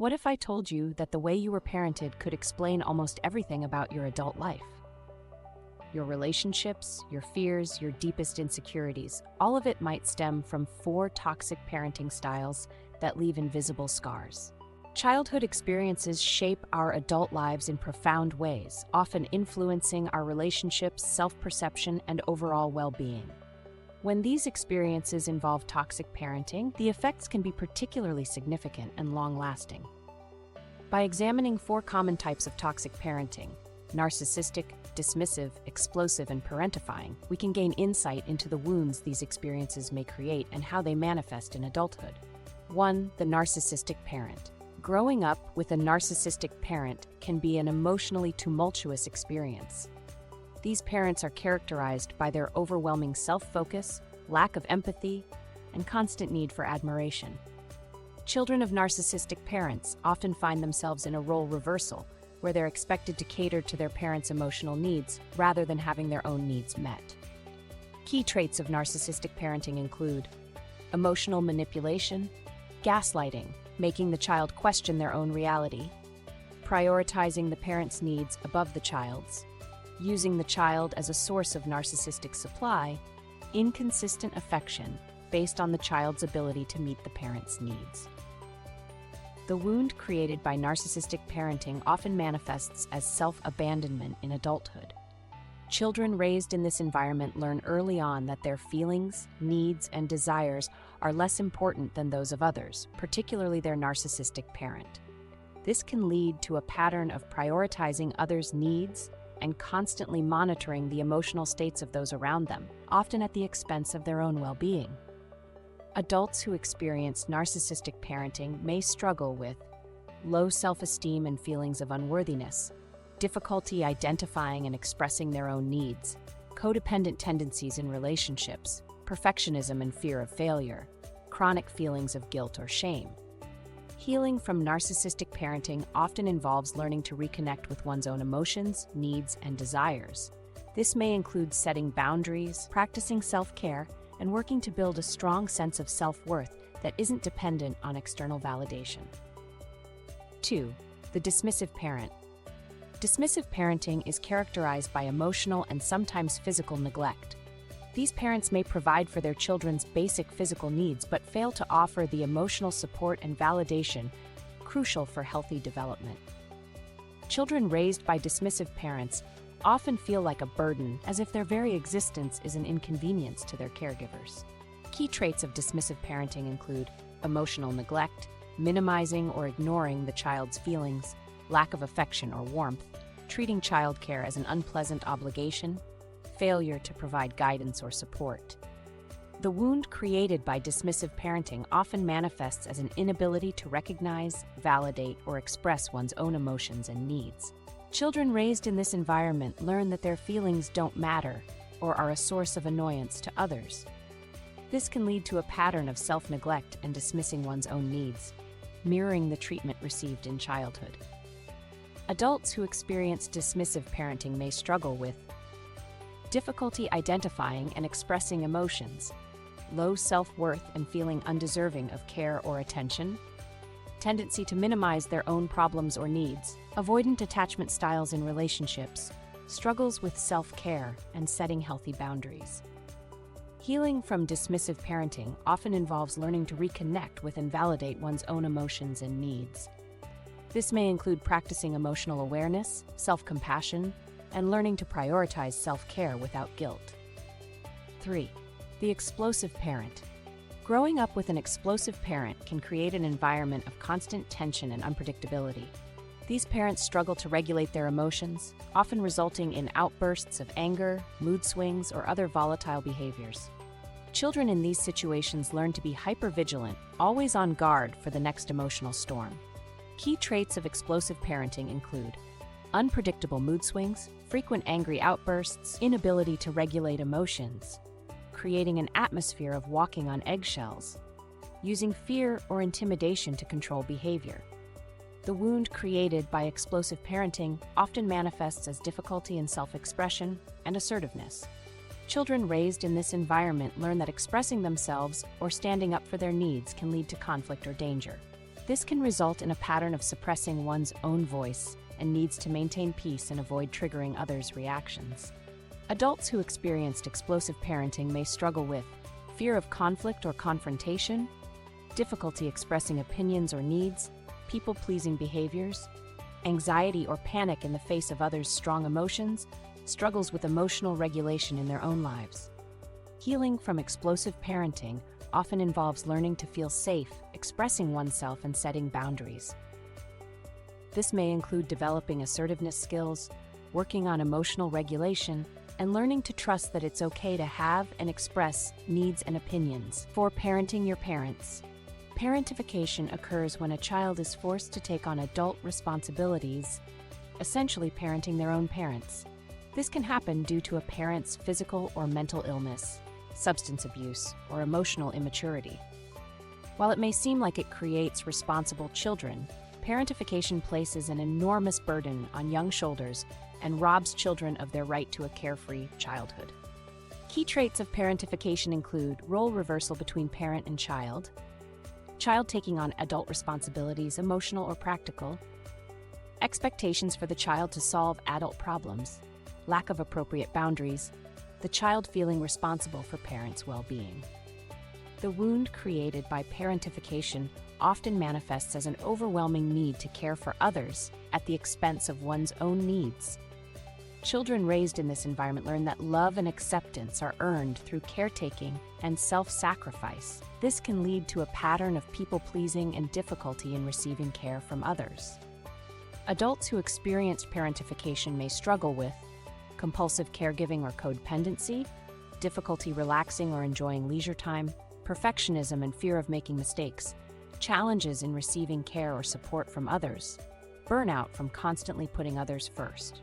What if I told you that the way you were parented could explain almost everything about your adult life? Your relationships, your fears, your deepest insecurities, all of it might stem from 4 toxic parenting styles that leave invisible scars. Childhood experiences shape our adult lives in profound ways, often influencing our relationships, self-perception, and overall well-being. When these experiences involve toxic parenting, the effects can be particularly significant and long-lasting. By examining 4 common types of toxic parenting, narcissistic, dismissive, explosive, and parentifying, we can gain insight into the wounds these experiences may create and how they manifest in adulthood. 1. The narcissistic parent. Growing up with a narcissistic parent can be an emotionally tumultuous experience. These parents are characterized by their overwhelming self-focus, lack of empathy, and constant need for admiration. Children of narcissistic parents often find themselves in a role reversal, where they're expected to cater to their parents' emotional needs rather than having their own needs met. Key traits of narcissistic parenting include emotional manipulation, gaslighting, making the child question their own reality, prioritizing the parent's needs above the child's, using the child as a source of narcissistic supply, inconsistent affection based on the child's ability to meet the parent's needs. The wound created by narcissistic parenting often manifests as self-abandonment in adulthood. Children raised in this environment learn early on that their feelings, needs, and desires are less important than those of others, particularly their narcissistic parent. This can lead to a pattern of prioritizing others' needs and constantly monitoring the emotional states of those around them, often at the expense of their own well-being. Adults who experience narcissistic parenting may struggle with low self-esteem and feelings of unworthiness, difficulty identifying and expressing their own needs, codependent tendencies in relationships, perfectionism and fear of failure, chronic feelings of guilt or shame. Healing from narcissistic parenting often involves learning to reconnect with one's own emotions, needs, and desires. This may include setting boundaries, practicing self-care, and working to build a strong sense of self-worth that isn't dependent on external validation. 2. The dismissive parent. Dismissive parenting is characterized by emotional and sometimes physical neglect. These parents may provide for their children's basic physical needs but fail to offer the emotional support and validation crucial for healthy development. Children raised by dismissive parents often feel like a burden, as if their very existence is an inconvenience to their caregivers. Key traits of dismissive parenting include emotional neglect, minimizing or ignoring the child's feelings, lack of affection or warmth, treating childcare as an unpleasant obligation, failure to provide guidance or support. The wound created by dismissive parenting often manifests as an inability to recognize, validate, or express one's own emotions and needs. Children raised in this environment learn that their feelings don't matter or are a source of annoyance to others. This can lead to a pattern of self-neglect and dismissing one's own needs, mirroring the treatment received in childhood. Adults who experience dismissive parenting may struggle with difficulty identifying and expressing emotions, low self-worth and feeling undeserving of care or attention, tendency to minimize their own problems or needs, avoidant attachment styles in relationships, struggles with self-care and setting healthy boundaries. Healing from dismissive parenting often involves learning to reconnect with and validate one's own emotions and needs. This may include practicing emotional awareness, self-compassion, and learning to prioritize self-care without guilt. 3. The explosive parent. Growing up with an explosive parent can create an environment of constant tension and unpredictability. These parents struggle to regulate their emotions, often resulting in outbursts of anger, mood swings, or other volatile behaviors. Children in these situations learn to be hypervigilant, always on guard for the next emotional storm. Key traits of explosive parenting include unpredictable mood swings, frequent angry outbursts, inability to regulate emotions, creating an atmosphere of walking on eggshells, using fear or intimidation to control behavior. The wound created by explosive parenting often manifests as difficulty in self-expression and assertiveness. Children raised in this environment learn that expressing themselves or standing up for their needs can lead to conflict or danger. This can result in a pattern of suppressing one's own voice and needs to maintain peace and avoid triggering others' reactions. Adults who experienced explosive parenting may struggle with fear of conflict or confrontation, difficulty expressing opinions or needs, people-pleasing behaviors, anxiety or panic in the face of others' strong emotions, struggles with emotional regulation in their own lives. Healing from explosive parenting often involves learning to feel safe, expressing oneself and setting boundaries. This may include developing assertiveness skills, working on emotional regulation, and learning to trust that it's okay to have and express needs and opinions. For parenting your parents. Parentification occurs when a child is forced to take on adult responsibilities, essentially parenting their own parents. This can happen due to a parent's physical or mental illness, substance abuse, or emotional immaturity. While it may seem like it creates responsible children, parentification places an enormous burden on young shoulders and robs children of their right to a carefree childhood. Key traits of parentification include role reversal between parent and child taking on adult responsibilities, emotional or practical, expectations for the child to solve adult problems, lack of appropriate boundaries, the child feeling responsible for parents' well-being. The wound created by parentification often manifests as an overwhelming need to care for others at the expense of one's own needs. Children raised in this environment learn that love and acceptance are earned through caretaking and self-sacrifice. This can lead to a pattern of people-pleasing and difficulty in receiving care from others. Adults who experienced parentification may struggle with compulsive caregiving or codependency, difficulty relaxing or enjoying leisure time, perfectionism and fear of making mistakes, challenges in receiving care or support from others, burnout from constantly putting others first.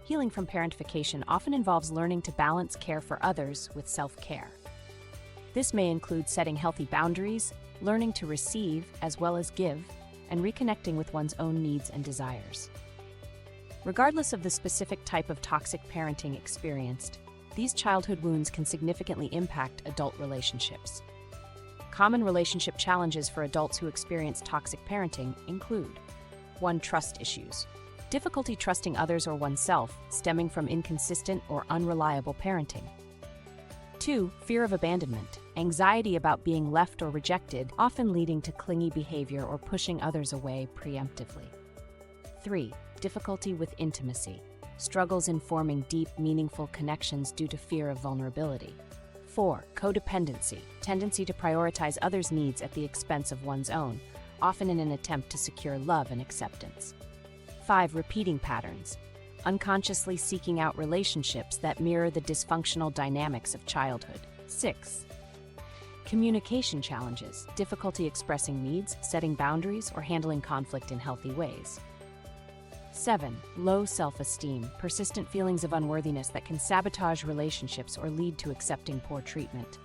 Healing from parentification often involves learning to balance care for others with self-care. This may include setting healthy boundaries, learning to receive as well as give, and reconnecting with one's own needs and desires. Regardless of the specific type of toxic parenting experienced, these childhood wounds can significantly impact adult relationships. Common relationship challenges for adults who experience toxic parenting include 1. Trust issues. Difficulty trusting others or oneself, stemming from inconsistent or unreliable parenting. 2. Fear of abandonment. Anxiety about being left or rejected, often leading to clingy behavior or pushing others away preemptively. 3. Difficulty with intimacy. Struggles in forming deep, meaningful connections due to fear of vulnerability. 4. Codependency. Tendency to prioritize others' needs at the expense of one's own, often in an attempt to secure love and acceptance. 5. Repeating patterns. Unconsciously seeking out relationships that mirror the dysfunctional dynamics of childhood. 6. Communication challenges. Difficulty expressing needs, setting boundaries, or handling conflict in healthy ways. 7. Low self-esteem. Persistent feelings of unworthiness that can sabotage relationships or lead to accepting poor treatment.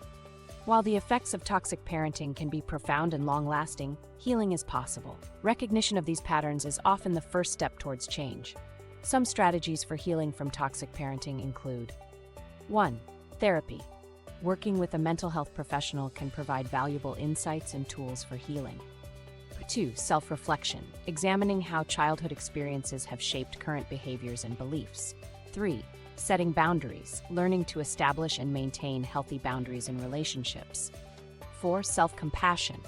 While the effects of toxic parenting can be profound and long-lasting, healing is possible. Recognition of these patterns is often the first step towards change. Some strategies for healing from toxic parenting include 1. Therapy. Working with a mental health professional can provide valuable insights and tools for healing. 2. Self-reflection. Examining how childhood experiences have shaped current behaviors and beliefs. 3. Setting boundaries. Learning to establish and maintain healthy boundaries in relationships. 4. Self-compassion.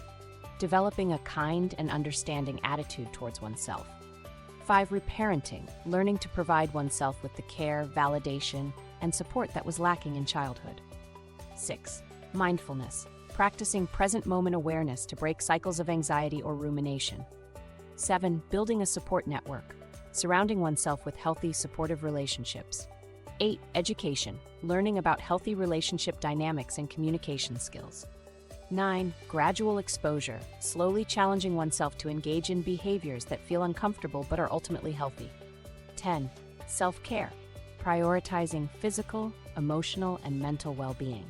Developing a kind and understanding attitude towards oneself. 5. Reparenting. Learning to provide oneself with the care, validation, and support that was lacking in childhood. 6. Mindfulness. Practicing present moment awareness to break cycles of anxiety or rumination. 7. Building a support network. Surrounding oneself with healthy, supportive relationships. 8. Education. Learning about healthy relationship dynamics and communication skills. 9. Gradual exposure. Slowly challenging oneself to engage in behaviors that feel uncomfortable but are ultimately healthy. 10. Self-care. Prioritizing physical, emotional, and mental well-being.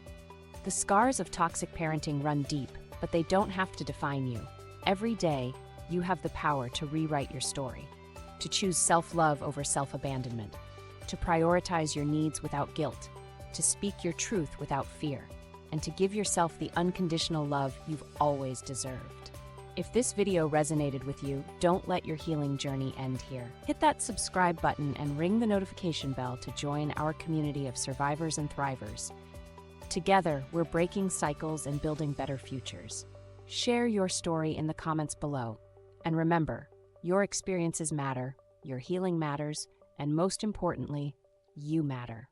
The scars of toxic parenting run deep, but they don't have to define you. Every day, you have the power to rewrite your story, to choose self-love over self-abandonment, to prioritize your needs without guilt, to speak your truth without fear, and to give yourself the unconditional love you've always deserved. If this video resonated with you, don't let your healing journey end here. Hit that subscribe button and ring the notification bell to join our community of survivors and thrivers. Together, we're breaking cycles and building better futures. Share your story in the comments below. And remember, your experiences matter, your healing matters, and most importantly, you matter.